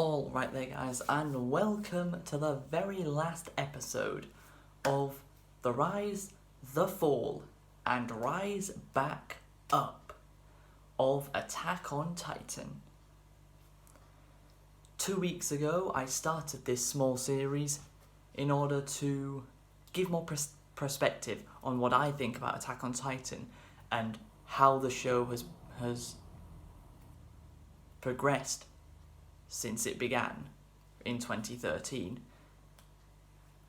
All right there, guys, and welcome to the very last episode of The Rise, The Fall, and Rise Back Up of Attack on Titan. 2 weeks ago, I started this small series in order to give more perspective on what I think about Attack on Titan and how the show has progressed since it began in 2013,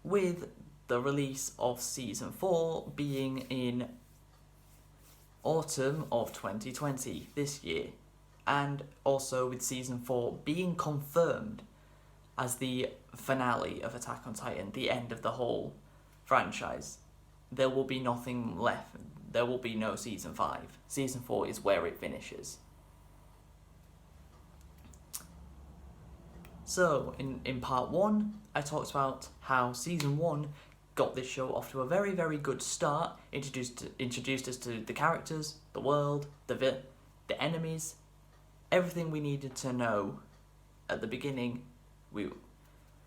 with the release of Season 4 being in autumn of 2020, this year, and also with Season 4 being confirmed as the finale of Attack on Titan, the end of the whole franchise. There will be nothing left, there will be no Season 5. Season 4 is where it finishes. So, in part 1, I talked about how Season 1 got this show off to a very, very good start, introduced us to the characters, the world, the enemies, everything we needed to know at the beginning we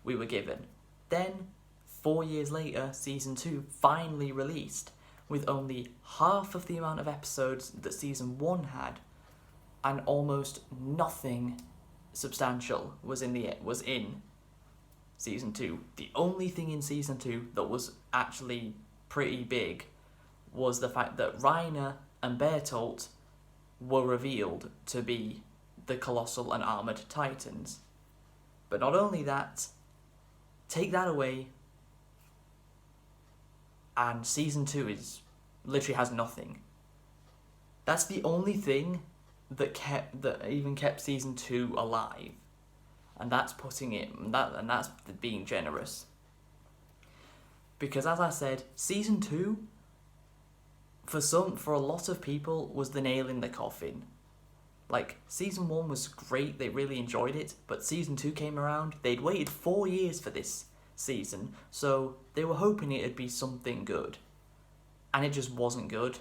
were given. Then, 4 years later, Season 2 finally released, with only half of the amount of episodes that Season 1 had, and almost nothing substantial was in Season 2. The only thing in Season 2 that was actually pretty big was the fact that Reiner and Bertolt were revealed to be the Colossal and Armoured Titans. But not only that, take that away and Season 2 literally has nothing. That's the only thing that even kept Season 2 alive, and that's that's being generous. Because as I said, Season 2 for a lot of people was the nail in the coffin. Like, Season 1 was great, they really enjoyed it, but Season 2 came around, they'd waited 4 years for this season, so they were hoping it'd be something good, and it just wasn't good.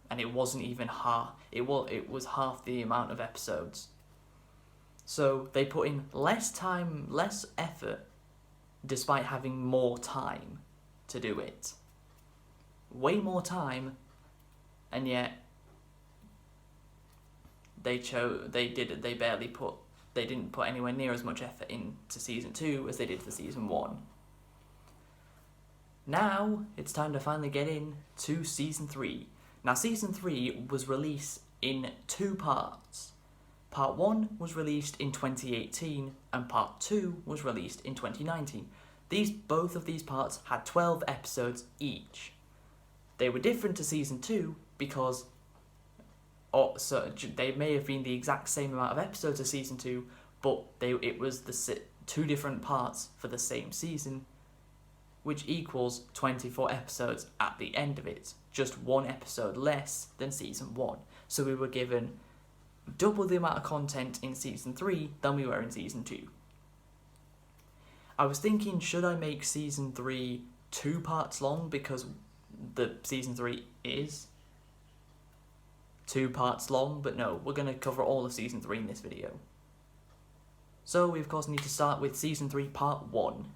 And it wasn't even half. It was half the amount of episodes. So they put in less time, less effort, despite having more time to do it. Way more time, and yet they didn't put anywhere near as much effort into Season 2 as they did for Season 1. Now it's time to finally get into Season 3. Now, Season 3 was released in 2 parts. Part 1 was released in 2018, and Part 2 was released in 2019. Both of these parts had 12 episodes each. They were different to Season 2 because they may have been the exact same amount of episodes as Season 2, but it was the 2 different parts for the same season, which equals 24 episodes at the end of it, just 1 episode less than Season 1. So we were given double the amount of content in Season 3 than we were in Season 2. I was thinking, should I make Season 3 2 parts long, because the Season 3 is 2 parts long, but no, we're going to cover all of Season 3 in this video. So we of course need to start with Season 3 Part 1.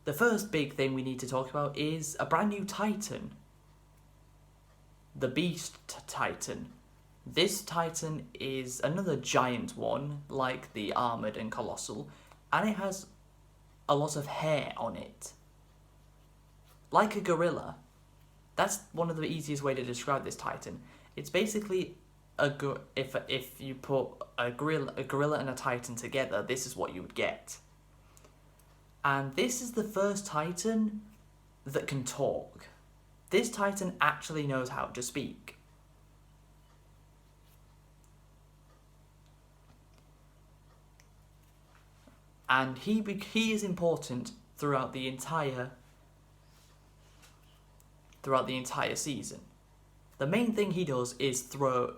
The first big thing we need to talk about is a brand new Titan. The Beast Titan. This Titan is another giant one, like the Armoured and Colossal, and it has a lot of hair on it. Like a gorilla. That's one of the easiest way to describe this Titan. It's basically if you put a gorilla and a Titan together, this is what you would get. And this is the first Titan that can talk. This Titan actually knows how to speak. And he is important throughout the entire season. The main thing he does is throw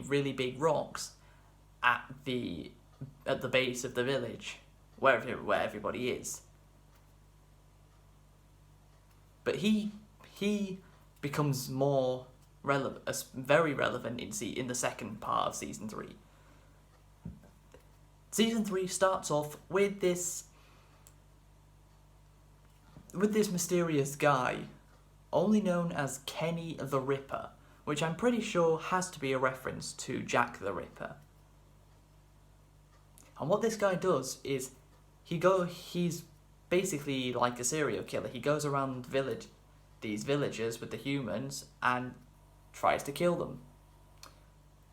really big rocks at the base of the village, where everybody is. But he becomes very relevant in the second part of Season 3. Season 3 starts off with this mysterious guy, only known as Kenny the Ripper, which I'm pretty sure has to be a reference to Jack the Ripper. And what this guy does is he's basically like a serial killer. He goes around these villagers with the humans and tries to kill them.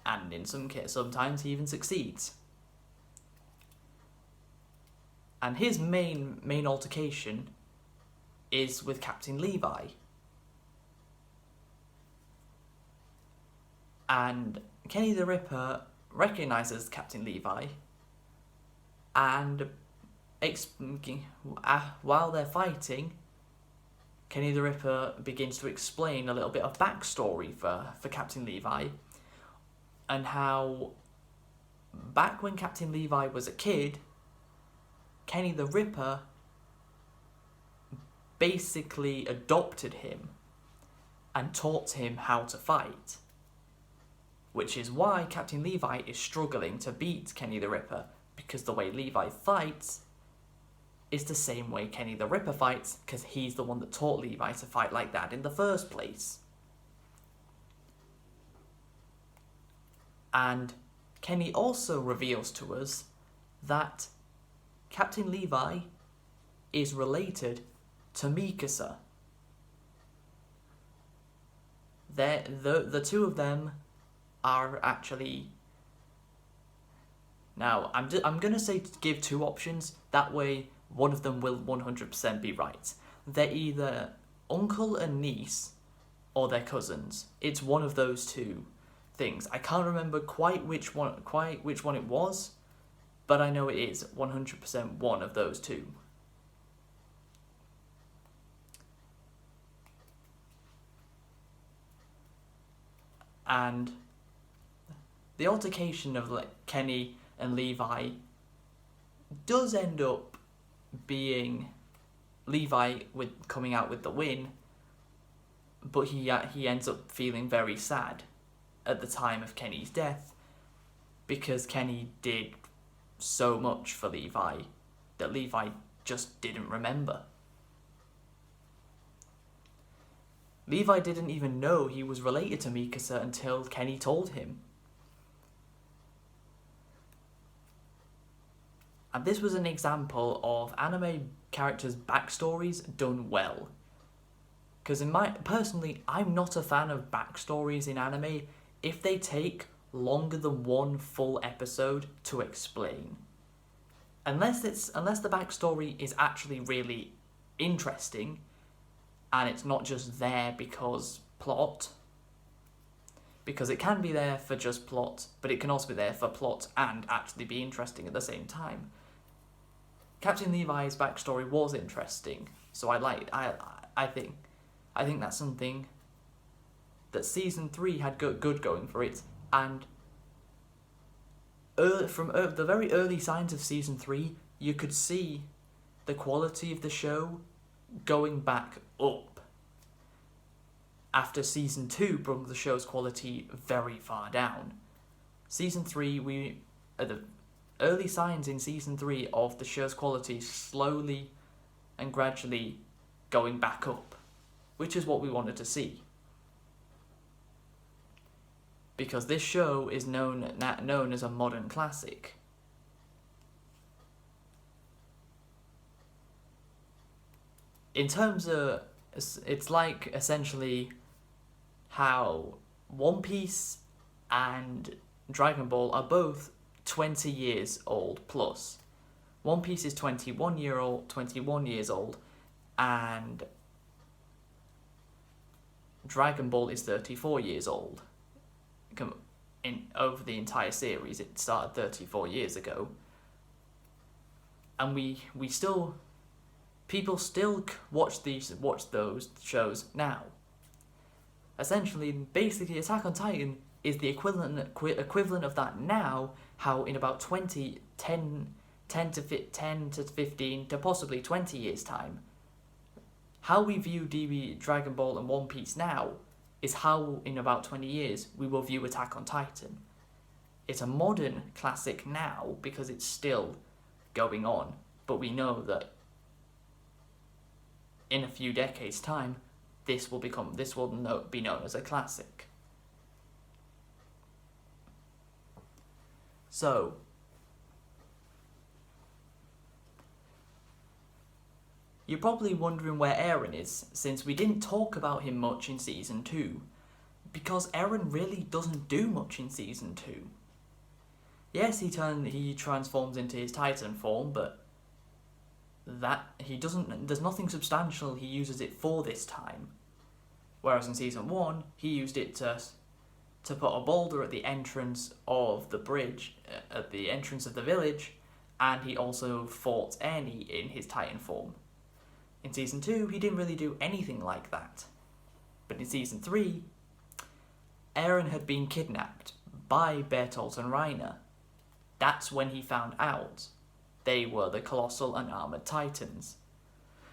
And in some cases, sometimes he even succeeds. And his main altercation is with Captain Levi. And Kenny the Ripper recognises Captain Levi, and while they're fighting, Kenny the Ripper begins to explain a little bit of backstory for Captain Levi, and how back when Captain Levi was a kid, Kenny the Ripper basically adopted him and taught him how to fight. Which is why Captain Levi is struggling to beat Kenny the Ripper, because the way Levi fights is the same way Kenny the Ripper fights, because he's the one that taught Levi to fight like that in the first place. And Kenny also reveals to us that Captain Levi is related to Mikasa. The two of them are actually... Now, I'm going to say give two options, that way one of them will 100% be right. They're either uncle and niece, or they're cousins. It's one of those two things. I can't remember quite which one it was, but I know it is 100% one of those two. And the altercation of Kenny and Levi does end up being Levi coming out with the win, but he ends up feeling very sad at the time of Kenny's death, because Kenny did so much for Levi that Levi just didn't remember. Levi didn't even know he was related to Mikasa until Kenny told him. And this was an example of anime characters' backstories done well. Because personally, I'm not a fan of backstories in anime if they take longer than one full episode to explain. Unless the backstory is actually really interesting, and it's not just there because plot. Because it can be there for just plot, but it can also be there for plot and actually be interesting at the same time. Captain Levi's backstory was interesting, so I think that's something that season 3 had good going for it, and from the very early signs of season 3, you could see the quality of the show going back up. After season 2 brought the show's quality very far down. Season 3, the early signs in season 3 of the show's quality slowly and gradually going back up, which is what we wanted to see. Because this show is known as a modern classic. In terms of, it's like essentially how One Piece and Dragon Ball are both 20 years old plus. One Piece is 21 years old, and Dragon Ball is 34 years old. Over the entire series, it started 34 years ago, and people still watch those shows now. Essentially, basically, Attack on Titan is the equivalent of that now. How in about 10 to 15 to possibly 20 years time, how we view Dragon Ball and One Piece now is how in about 20 years we will view Attack on Titan. It's a modern classic now because it's still going on, but we know that in a few decades' time, this will be known as a classic. So, you're probably wondering where Eren is, since we didn't talk about him much in Season 2, because Eren really doesn't do much in Season 2. Yes, he transforms into his Titan form, but there's nothing substantial he uses it for this time. Whereas in Season 1, he used it to put a boulder at the entrance of the bridge, at the entrance of the village, and he also fought Eni in his Titan form. In Season 2, he didn't really do anything like that. But in Season 3, Eren had been kidnapped by Bertolt and Reiner. That's when he found out they were the Colossal and Armoured Titans.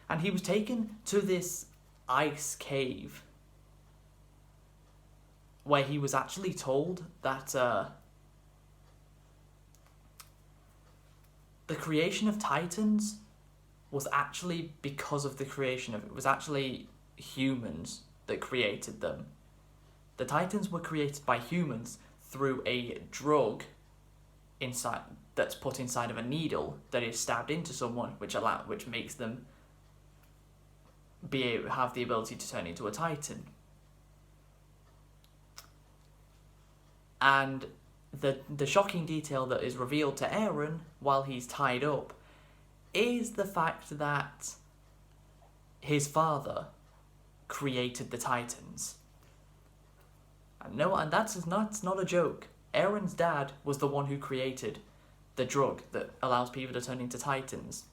And he was taken to this ice cave where he was actually told that the creation of Titans was actually because of it was actually humans that created them. The Titans were created by humans through a drug that's put inside of a needle that is stabbed into someone, which makes them have the ability to turn into a Titan. And the shocking detail that is revealed to Eren while he's tied up is the fact that his father created the Titans. And that's not a joke. Eren's dad was the one who created the drug that allows people to turn into Titans.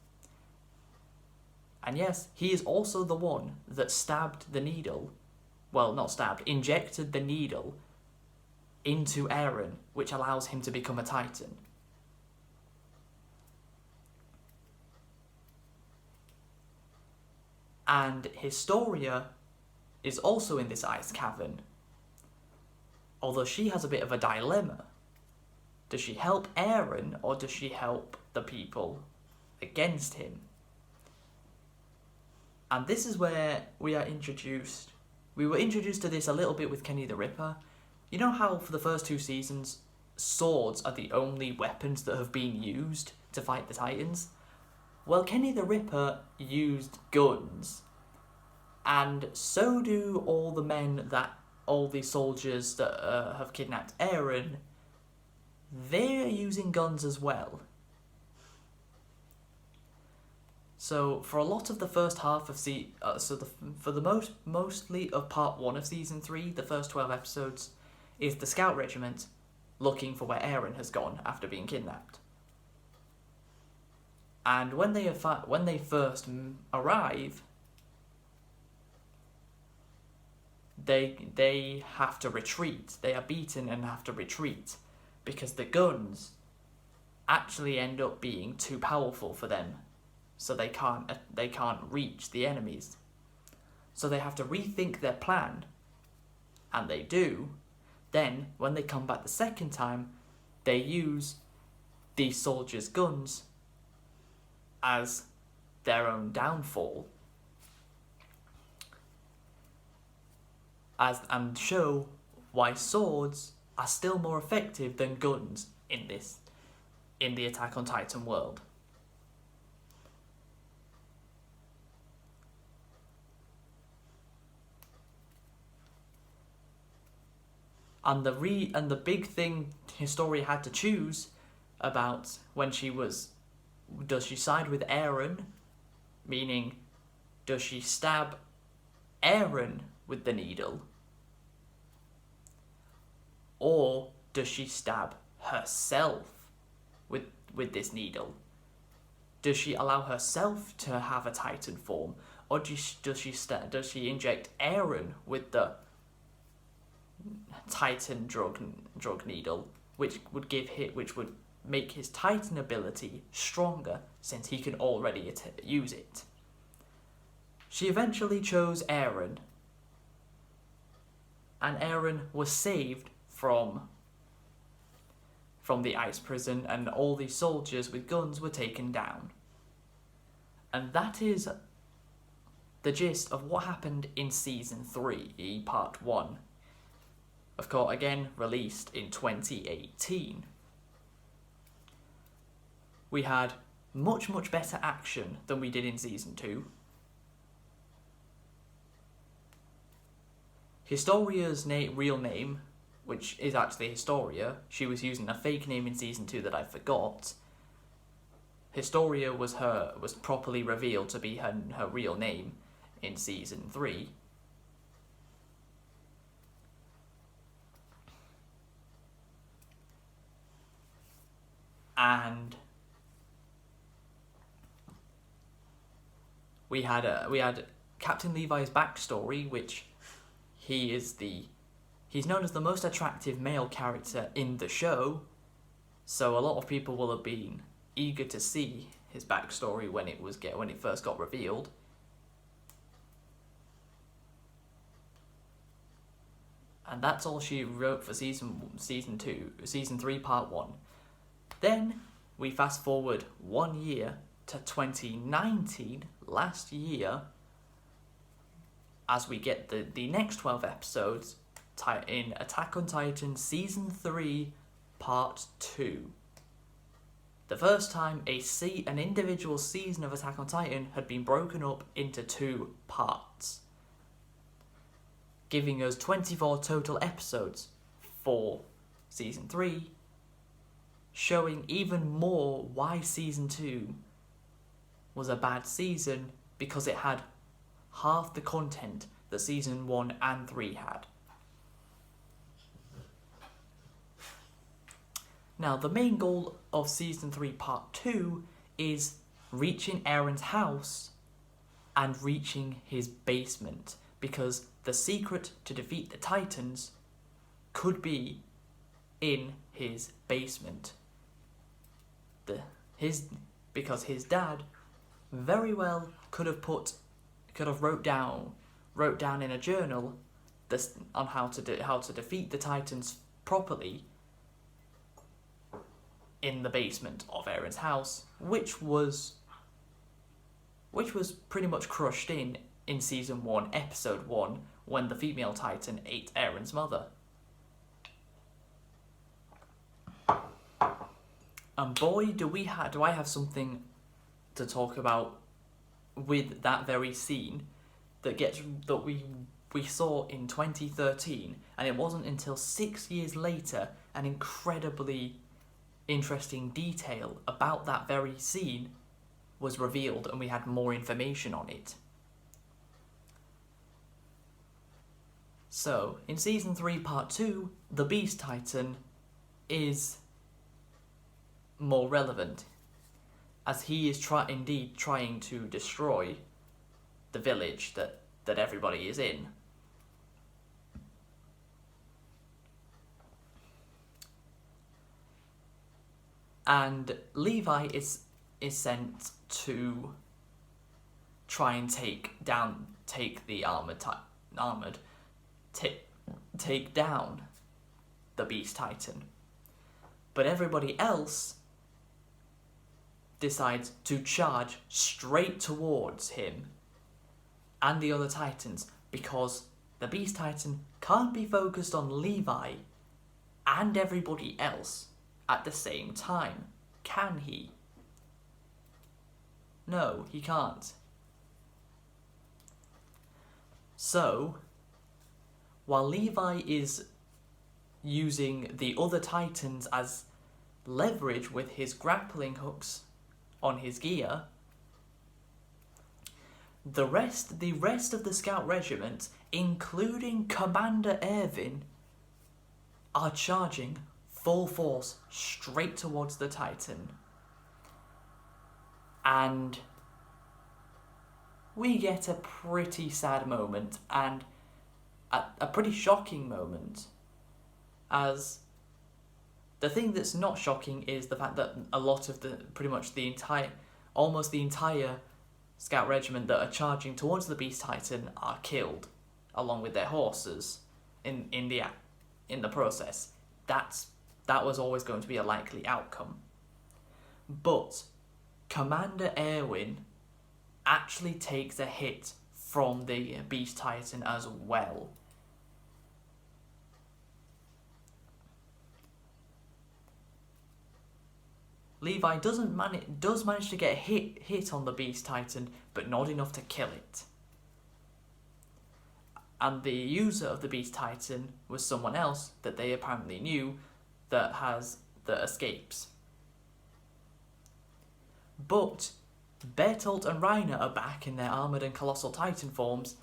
And yes, he is also the one that stabbed the needle. Well, not stabbed, injected the needle into Eren, which allows him to become a Titan. And Historia is also in this ice cavern. Although she has a bit of a dilemma. Does she help Eren, or does she help the people against him? And this is where we are introduced. We were introduced to this a little bit with Kenny the Ripper. You know how for the first 2 seasons, swords are the only weapons that have been used to fight the Titans? Well, Kenny the Ripper used guns. And so do all the soldiers that have kidnapped Eren. They're using guns as well. So for a lot of the first half of mostly of part 1 of season 3, the first 12 episodes, is the Scout Regiment looking for where Eren has gone after being kidnapped. And when they first arrive, they have to retreat. They are beaten and have to retreat because the guns actually end up being too powerful for them, so they can't reach the enemies. So they have to rethink their plan, and they do. Then when they come back the second time, they use these soldiers' guns as their own downfall, and show why swords are still more effective than guns in the Attack on Titan world. And the big thing Historia had to choose about when does she side with Eren, meaning does she stab Eren with the needle, or does she stab herself with this needle? Does she allow herself to have a Titan form, or does she inject Eren with the Titan drug needle, which would make his Titan ability stronger since he can already use it? She eventually chose Eren, and Eren was saved from from the ice prison, and all these soldiers with guns were taken down. And that is the gist of what happened in Season 3, Part 1. Of course, again, released in 2018. We had much, much better action than we did in Season 2. Historia's real name, which is actually Historia, she was using a fake name in Season 2 that I forgot. Historia was properly revealed to be her real name in Season 3. And we had Captain Levi's backstory, which he's known as the most attractive male character in the show, so a lot of people will have been eager to see his backstory when it first got revealed. And that's all she wrote for season 3, part 1. Then we fast forward 1 year to 2019, last year, as we get the next 12 episodes in Attack on Titan Season 3, Part 2. The first time an individual season of Attack on Titan had been broken up into 2 parts, giving us 24 total episodes for Season 3, showing even more why Season 2 was a bad season, because it had half the content that Season 1 and 3 had. Now, the main goal of Season 3 Part 2 is reaching Eren's house and reaching his basement, because the secret to defeat the Titans could be in his basement. Because his dad very well could have wrote down in a journal this on how to defeat the Titans properly in the basement of Eren's house, which was pretty much crushed in Season 1, Episode 1, when the female Titan ate Eren's mother. And boy, do I have something to talk about with that very scene that we saw in 2013, and it wasn't until 6 years later an incredibly interesting detail about that very scene was revealed, and we had more information on it. So, in Season 3, Part 2, the Beast Titan is more relevant, as he is indeed trying to destroy the village that everybody is in. And Levi is sent to try and take down the Beast Titan. But everybody else decides to charge straight towards him and the other Titans, because the Beast Titan can't be focused on Levi and everybody else at the same time, can he? No, he can't. So, while Levi is using the other Titans as leverage with his grappling hooks on his gear, the rest of the Scout Regiment, including Commander Erwin, are charging full force straight towards the Titan. And we get a pretty sad moment, and a pretty shocking moment, as the thing that's not shocking is the fact that a lot of almost the entire Scout Regiment that are charging towards the Beast Titan are killed, along with their horses, in the process. That's That was always going to be a likely outcome. But Commander Erwin actually takes a hit from the Beast Titan as well. Levi does manage to get hit on the Beast Titan, but not enough to kill it. And the user of the Beast Titan was someone else that they apparently knew that escapes. But Bertolt and Reiner are back in their armoured and colossal Titan forms,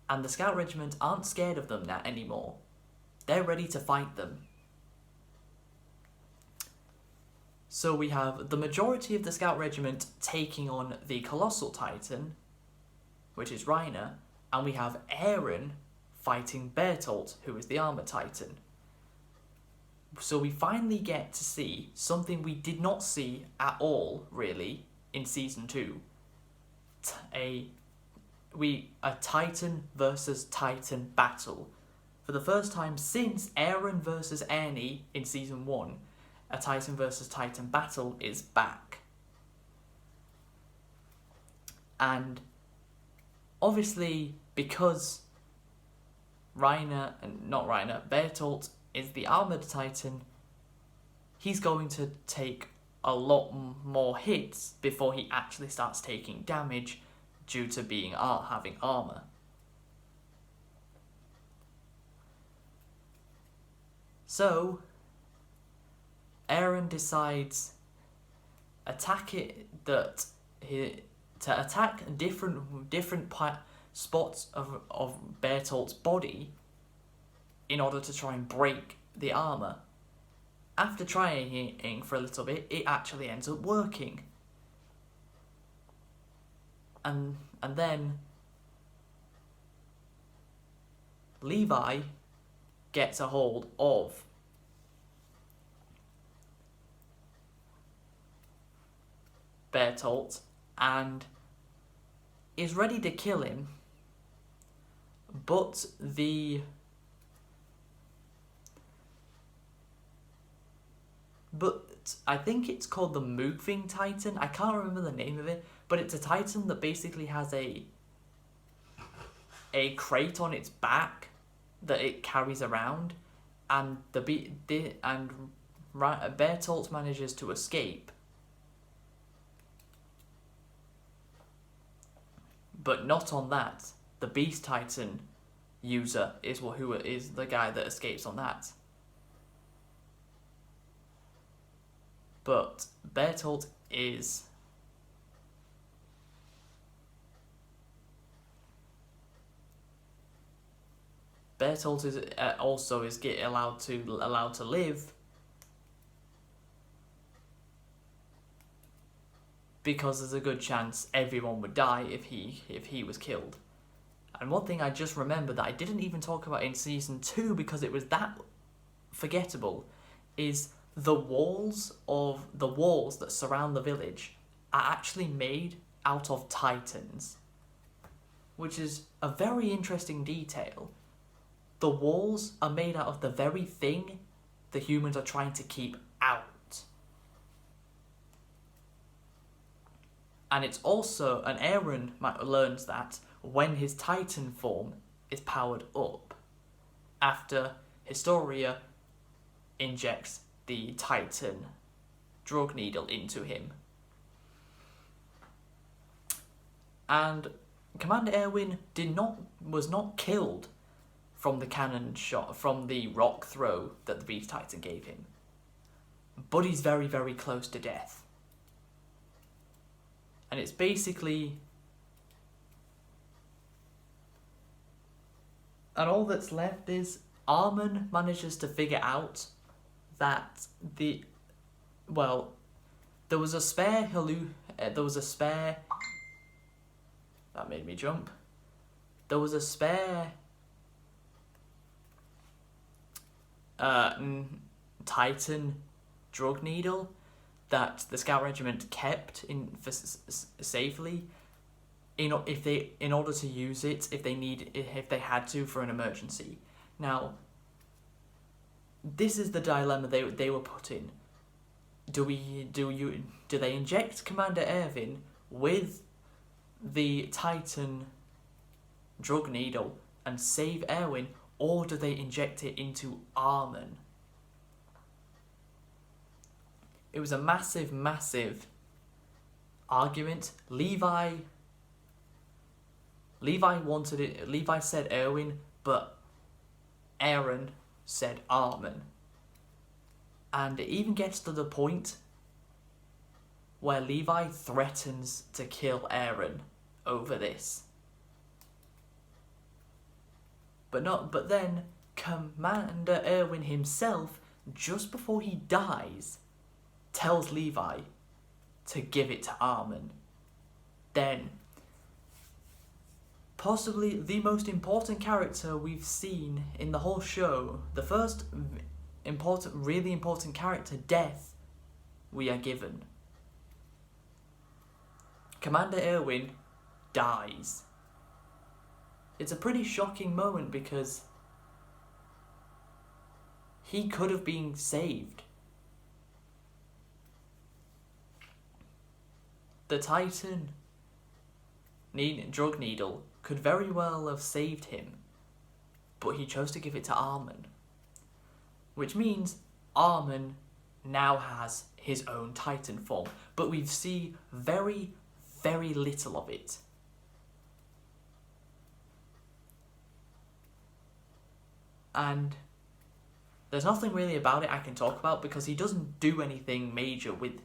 and the Scout Regiment aren't scared of them anymore. They're ready to fight them. So we have the majority of the Scout Regiment taking on the Colossal Titan, which is Reiner, and we have Eren fighting Bertolt, who is the Armour Titan. So we finally get to see something we did not see at all, really, in Season 2. A Titan versus Titan battle. For the first time since Eren versus Ernie in Season 1, a Titan versus Titan battle is back. And obviously, because Bertolt is the armoured Titan, he's going to take a lot more hits before he actually starts taking damage due to having armour. So Eren decides to attack different spots of Bertolt's body in order to try and break the armour. After trying for a little bit, it actually ends up working. And then Levi gets a hold of Bertolt and is ready to kill him, but I think it's called the Moving Titan. I can't remember the name of it, but it's a Titan that basically has a crate on its back that it carries around, and Bertolt manages to escape. But not on that. The Beast Titan user is who is the guy that escapes on that. But Bertolt is also allowed to live because there's a good chance everyone would die if he was killed. And one thing I just remembered that I didn't even talk about in Season 2 because it was that forgettable is the walls that surround the village are actually made out of Titans, which is a very interesting detail. The walls are made out of the very thing the humans are trying to keep out. And it's also, and Eren learns that when his Titan form is powered up, after Historia injects the Titan drug needle into him. And Commander Erwin was not killed from the cannon shot, from the rock throw that the Beast Titan gave him. But he's very, very close to death. And it's basically... And all that's left is Armin manages to figure out that there was a spare that made me jump. There was a spare Titan drug needle that the Scout Regiment kept safely in order to use it if they had to for an emergency. Now, this is the dilemma they were put in. Do they inject Commander Erwin with the Titan drug needle and save Erwin, or do they inject it into Armin? It was a massive, massive argument. Levi wanted it. Levi said Erwin, but Eren said Armin. And it even gets to the point where Levi threatens to kill Eren over this. But then Commander Erwin himself, just before he dies, tells Levi to give it to Armin. Then, possibly the most important character we've seen in the whole show, the first really important character death we are given. Commander Erwin dies. It's a pretty shocking moment because he could have been saved. The Titan drug needle could very well have saved him, but he chose to give it to Armin. Which means Armin now has his own Titan form, but we see very, very little of it. And there's nothing really about it I can talk about because he doesn't do anything major with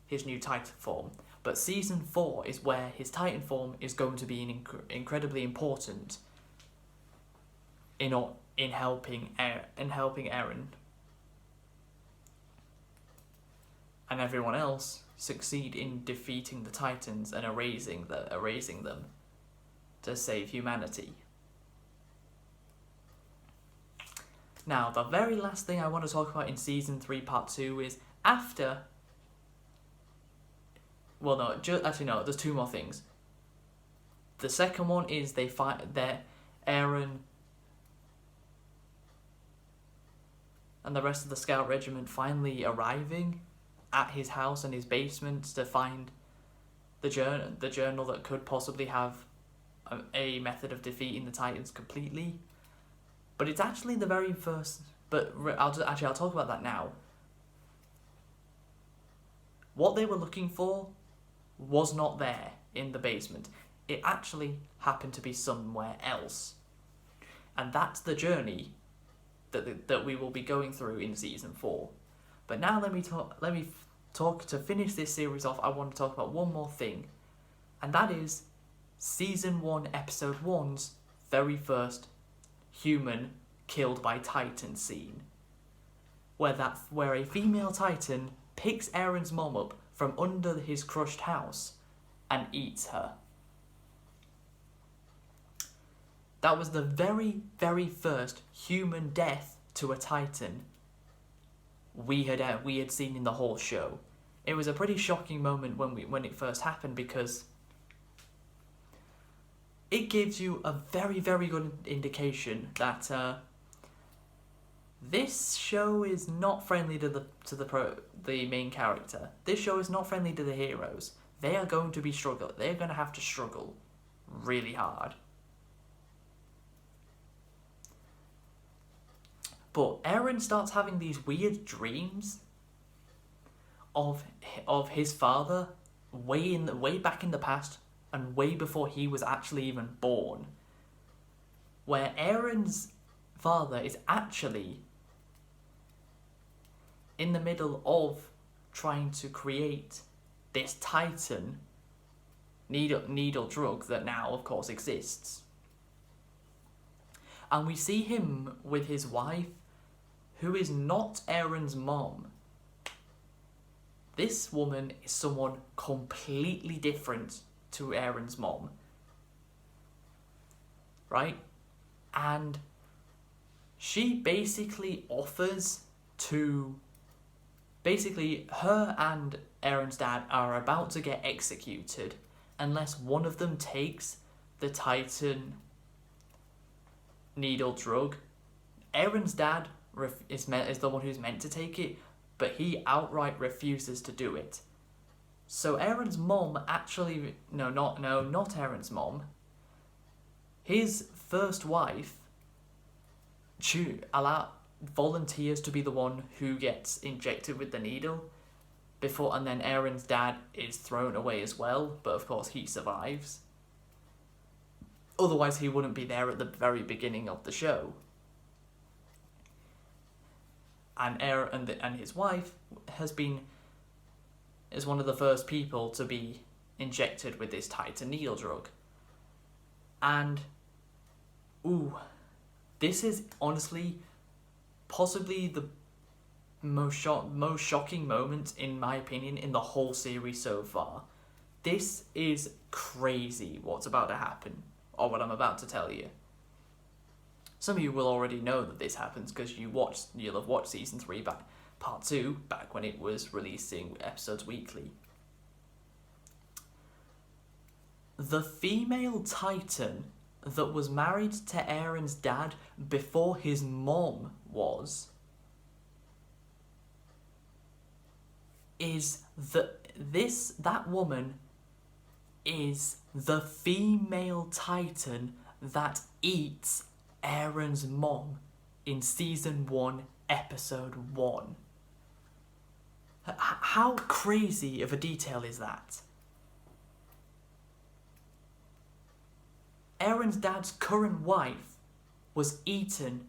his new Titan form. But Season 4 is where his Titan form is going to be incredibly important in helping Eren and everyone else succeed in defeating the Titans and erasing them to save humanity. Now, the very last thing I want to talk about in Season 3 Part 2 is after... Well, no, there's two more things. The second one is Eren and the rest of the Scout Regiment finally arriving at his house and his basement to find the journal that could possibly have a method of defeating the Titans completely. But it's actually the very first... But I'll talk about that now. What they were looking for was not there in the basement. It actually happened to be somewhere else. And that's the journey that we will be going through in Season 4. But now let me talk to finish this series off. I want to talk about one more thing. And that is Season 1, Episode 1's very first human killed by Titan scene, where a female Titan picks Eren's mom up from under his crushed house and eats her. That was the very, very first human death to a Titan we had seen in the whole show. It was a pretty shocking moment when it first happened because it gives you a very, very good indication that this show is not friendly to the main character. This show is not friendly to the heroes. They are going to be struggle. They're going to have to struggle really hard. But Eren starts having these weird dreams of his father way back in the past and way before he was actually even born, where Eren's father is actually in the middle of trying to create this Titan needle drug that now, of course, exists. And we see him with his wife, who is not Eren's mom. This woman is someone completely different to Eren's mom. Right? And she basically offers to... Basically, her and Eren's dad are about to get executed unless one of them takes the Titan needle drug. Eren's dad is the one who's meant to take it, but he outright refuses to do it. So Aaron's mom actually not Aaron's mom. His first wife volunteers to be the one who gets injected with the needle and then Aaron's dad is thrown away as well, but of course he survives. Otherwise he wouldn't be there at the very beginning of the show. And Aaron and his wife is one of the first people to be injected with this Titan needle drug. And this is honestly possibly the most shocking moment, in my opinion, in the whole series so far. This is crazy what's about to happen, or what I'm about to tell you. Some of you will already know that this happens because you'll have watched season 3 part 2 back when it was releasing episodes weekly. The female Titan that was married to Aaron's dad before his mom was that woman is the female Titan that eats Aaron's mom in season 1, episode 1. How crazy of a detail is that? Aaron's dad's current wife was eaten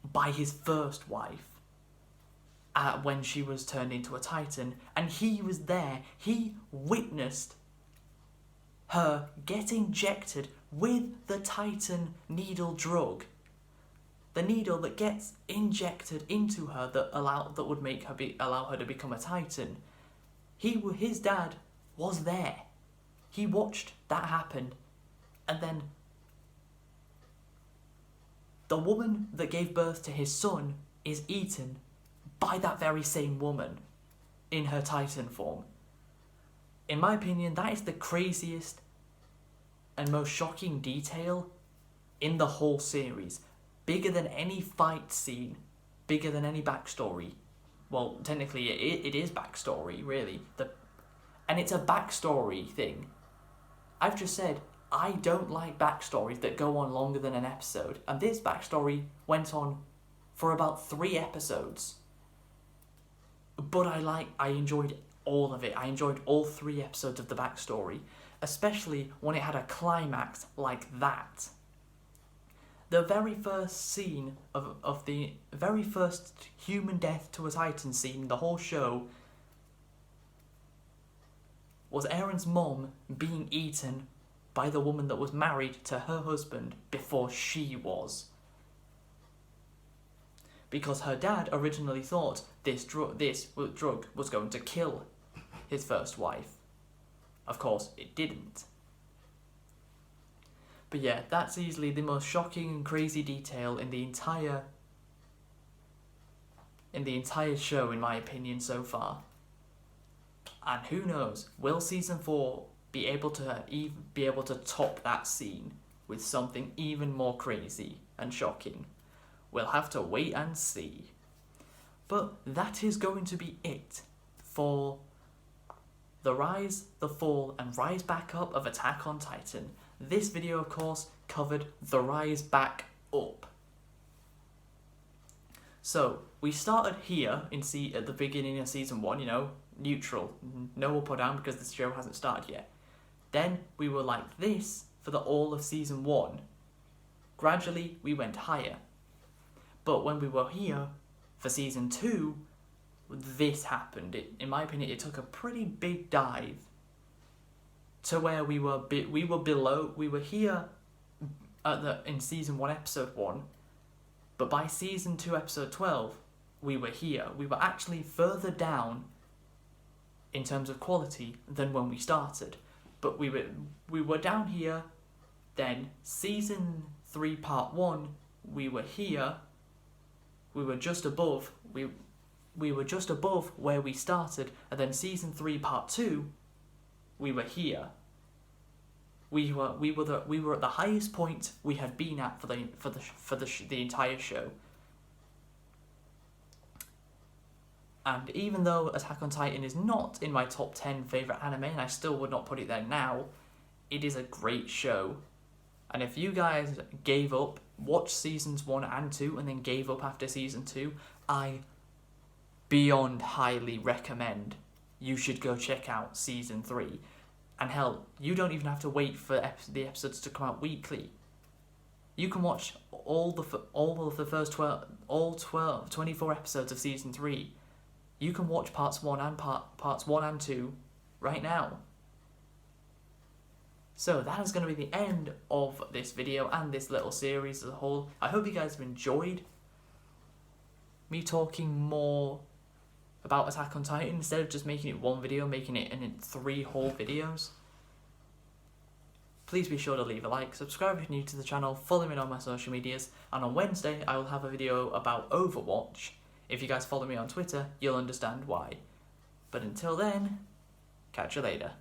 by his first wife when she was turned into a Titan, and he was there. He witnessed her get injected with the Titan needle drug. The needle that gets injected into her that would make her allow her to become a Titan. His dad was there. He watched that happen, and then the woman that gave birth to his son is eaten by that very same woman in her Titan form. In my opinion, that is the craziest and most shocking detail in the whole series. Bigger than any fight scene, bigger than any backstory. Well, technically it is backstory, really. And it's a backstory thing. I've just said, I don't like backstories that go on longer than an episode. And this backstory went on for about 3 episodes. But I enjoyed all of it. I enjoyed all 3 episodes of the backstory. Especially when it had a climax like that. The very first scene of the very first human death to a Titan scene in the whole show was Aaron's mom being eaten by the woman that was married to her husband before she was. Because her dad originally thought this drug was going to kill his first wife. Of course, it didn't. But yeah, that's easily the most shocking and crazy detail in the entire show, in my opinion, so far. And who knows, will season 4 be able to top that scene with something even more crazy and shocking? We'll have to wait and see. But that is going to be it for the rise, the fall, and rise back up of Attack on Titan. This video, of course, covered the rise back up. So, we started here at the beginning of season 1, neutral, no up or down because the show hasn't started yet. Then we were like this for all of season 1. Gradually, we went higher. But when we were here for season 2, this happened. In my opinion, it took a pretty big dive to where we were below. We were here in season 1, episode 1, but by season 2, episode 12, we were here. We were actually further down in terms of quality than when we started. But we were down here. Then season 3, part 1, we were here. We were just above. We were just above where we started, and then season 3, part 2, we were here. We were at the highest point we had been at for the entire show. And even though Attack on Titan is not in my top 10 favourite anime, and I still would not put it there now, it is a great show. And if you guys gave up, watched seasons 1 and 2, and then gave up after season 2, I beyond highly recommend you should go check out season 3. And hell, you don't even have to wait for the episodes to come out weekly. You can watch all of the first 24 episodes of season 3. You can watch parts 1 and 2 right now. So that is going to be the end of this video and this little series as a whole. I hope you guys have enjoyed me talking more about Attack on Titan instead of just making it one video, making it in 3 whole videos. Please be sure to leave a like, subscribe if you're new to the channel, follow me on my social medias, and on Wednesday I will have a video about Overwatch. If you guys follow me on Twitter, you'll understand why. But until then, catch you later.